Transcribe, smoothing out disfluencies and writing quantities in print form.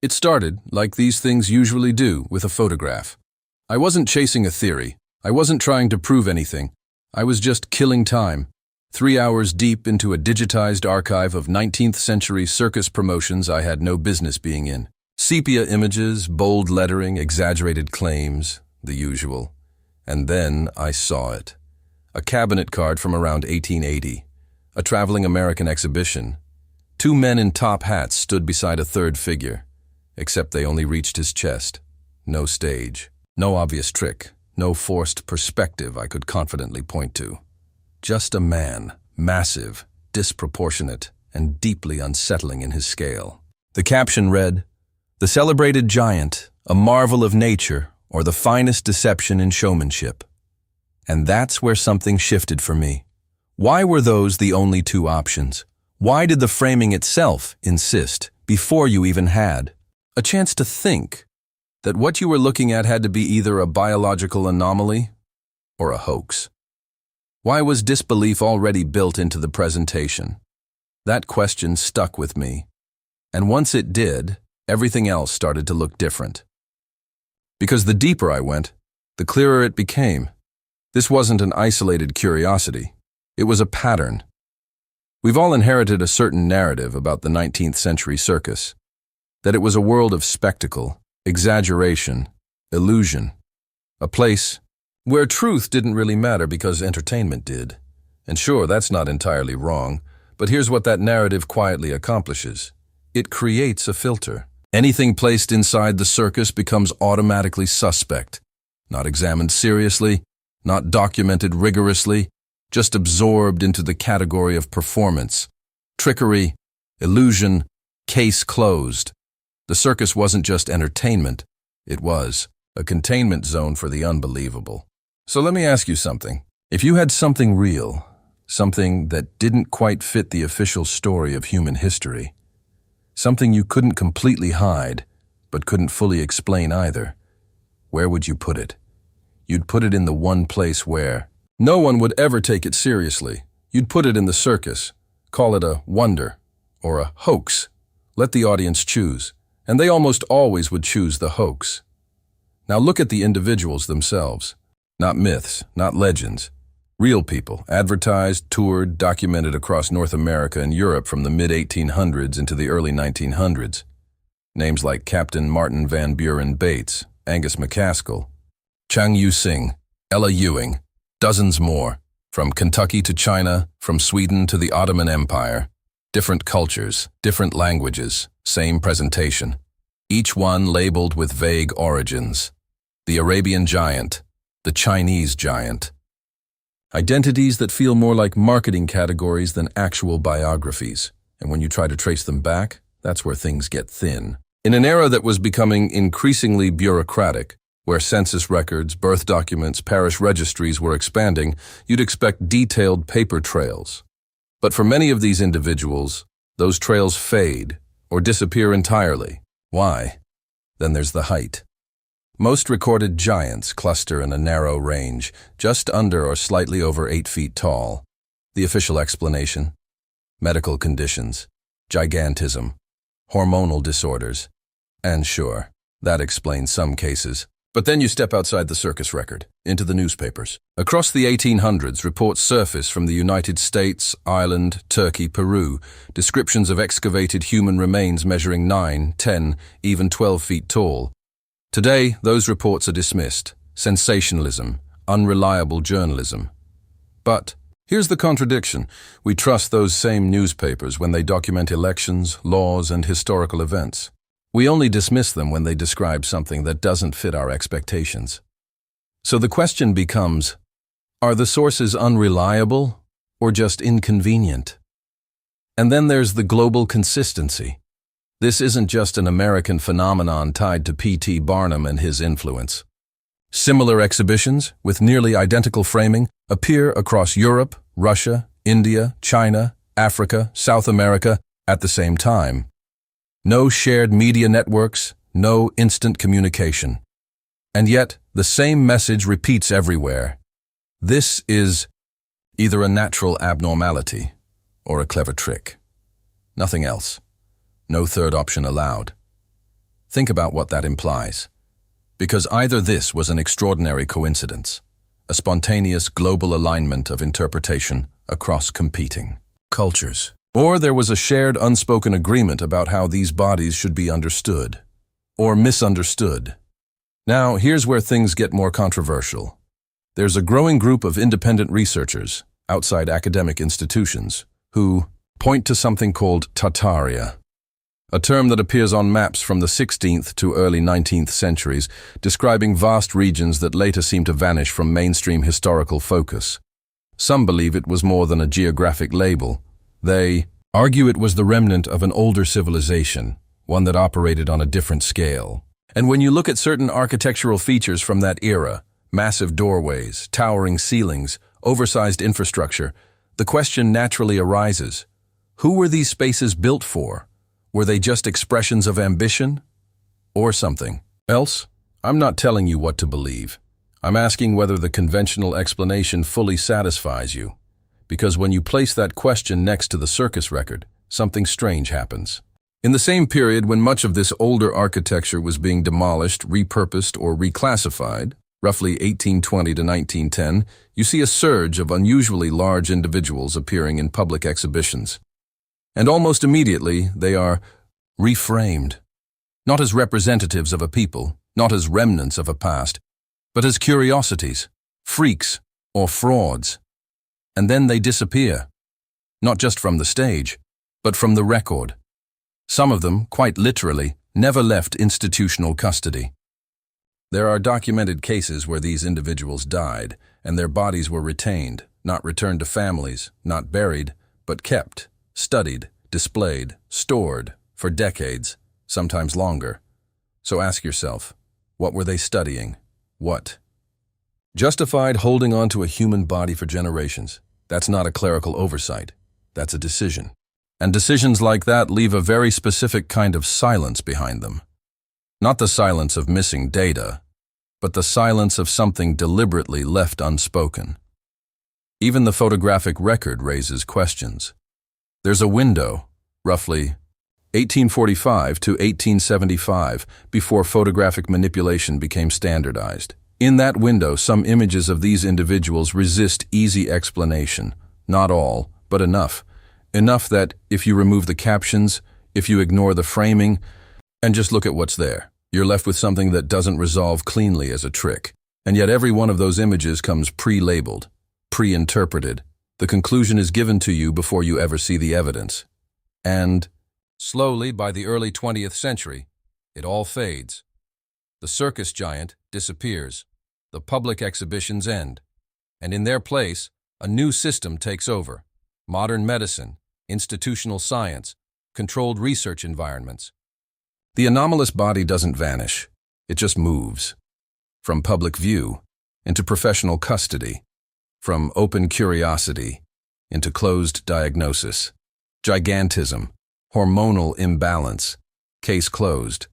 It started, like these things usually do, with a photograph. I wasn't chasing a theory. I wasn't trying to prove anything. I was just killing time. 3 hours deep into a digitized archive of 19th century circus promotions I had no business being in. Sepia images, bold lettering, exaggerated claims, the usual. And then I saw it. A cabinet card from around 1880. A traveling American exhibition. 2 men in top hats stood beside a third figure. Except they only reached his chest. No stage. No obvious trick. No forced perspective I could confidently point to. Just a man, massive, disproportionate, and deeply unsettling in his scale. The caption read, "The celebrated giant, a marvel of nature, or the finest deception in showmanship." And that's where something shifted for me. Why were those the only 2 options? Why did the framing itself insist, before you even had a chance to think, that what you were looking at had to be either a biological anomaly or a hoax? Why was disbelief already built into the presentation? That question stuck with me. And once it did, everything else started to look different. Because the deeper I went, the clearer it became. This wasn't an isolated curiosity. It was a pattern. We've all inherited a certain narrative about the 19th century circus. That it was a world of spectacle, exaggeration, illusion. A place where truth didn't really matter because entertainment did. And sure, that's not entirely wrong, but here's what that narrative quietly accomplishes. It creates a filter. Anything placed inside the circus becomes automatically suspect. Not examined seriously, not documented rigorously, just absorbed into the category of performance. Trickery, illusion, case closed. The circus wasn't just entertainment, it was a containment zone for the unbelievable. So let me ask you something. If you had something real, something that didn't quite fit the official story of human history, something you couldn't completely hide, but couldn't fully explain either, where would you put it? You'd put it in the one place where no one would ever take it seriously. You'd put it in the circus, call it a wonder or a hoax. Let the audience choose. And they almost always would choose the hoax. Now look at the individuals themselves. Not myths, not legends. Real people, advertised, toured, documented across North America and Europe from the mid-1800s into the early 1900s. Names like Captain Martin Van Buren Bates, Angus McAskill, Chang Yu-sing, Ella Ewing, dozens more. From Kentucky to China, from Sweden to the Ottoman Empire. Different cultures, different languages, same presentation. Each one labeled with vague origins. The Arabian giant, the Chinese giant. Identities that feel more like marketing categories than actual biographies. And when you try to trace them back, that's where things get thin. In an era that was becoming increasingly bureaucratic, where census records, birth documents, parish registries were expanding, you'd expect detailed paper trails. But for many of these individuals, those trails fade or disappear entirely. Why? Then there's the height. Most recorded giants cluster in a narrow range, just under or slightly over 8 feet tall. The official explanation? Medical conditions, gigantism, hormonal disorders. And sure, that explains some cases. But then you step outside the circus record, into the newspapers. Across the 1800s, reports surface from the United States, Ireland, Turkey, Peru, descriptions of excavated human remains measuring 9, 10, even 12 feet tall. Today, those reports are dismissed. Sensationalism, unreliable journalism. But here's the contradiction. We trust those same newspapers when they document elections, laws, and historical events. We only dismiss them when they describe something that doesn't fit our expectations. So the question becomes, are the sources unreliable or just inconvenient? And then there's the global consistency. This isn't just an American phenomenon tied to P.T. Barnum and his influence. Similar exhibitions, with nearly identical framing, appear across Europe, Russia, India, China, Africa, South America at the same time. No shared media networks, no instant communication. And yet, the same message repeats everywhere. This is either a natural abnormality or a clever trick. Nothing else. No third option allowed. Think about what that implies. Because either this was an extraordinary coincidence, a spontaneous global alignment of interpretation across competing cultures, or there was a shared unspoken agreement about how these bodies should be understood, or misunderstood. Now, here's where things get more controversial. There's a growing group of independent researchers, outside academic institutions, who point to something called Tartaria, a term that appears on maps from the 16th to early 19th centuries, describing vast regions that later seem to vanish from mainstream historical focus. Some believe it was more than a geographic label. They argue it was the remnant of an older civilization, one that operated on a different scale. And when you look at certain architectural features from that era, massive doorways, towering ceilings, oversized infrastructure, the question naturally arises, who were these spaces built for? Were they just expressions of ambition? Or something else? I'm not telling you what to believe. I'm asking whether the conventional explanation fully satisfies you. Because when you place that question next to the circus record, something strange happens. In the same period when much of this older architecture was being demolished, repurposed, or reclassified, roughly 1820 to 1910, you see a surge of unusually large individuals appearing in public exhibitions. And almost immediately, they are reframed. Not as representatives of a people, not as remnants of a past, but as curiosities, freaks, or frauds. And then they disappear. Not just from the stage, but from the record. Some of them, quite literally, never left institutional custody. There are documented cases where these individuals died, and their bodies were retained, not returned to families, not buried, but kept, studied, displayed, stored, for decades, sometimes longer. So ask yourself, what were they studying? What? Justified holding on to a human body for generations. That's not a clerical oversight. That's a decision. And decisions like that leave a very specific kind of silence behind them. Not the silence of missing data, but the silence of something deliberately left unspoken. Even the photographic record raises questions. There's a window, roughly 1845 to 1875, before photographic manipulation became standardized. In that window, some images of these individuals resist easy explanation. Not all, but enough. Enough that if you remove the captions, if you ignore the framing, and just look at what's there, you're left with something that doesn't resolve cleanly as a trick. And yet every one of those images comes pre-labeled, pre-interpreted. The conclusion is given to you before you ever see the evidence. And slowly, by the early 20th century, it all fades. The circus giant disappears. The public exhibitions end. And in their place, a new system takes over. Modern medicine, institutional science, controlled research environments. The anomalous body doesn't vanish. It just moves. From public view into professional custody. From open curiosity into closed diagnosis. Gigantism, hormonal imbalance. Case closed.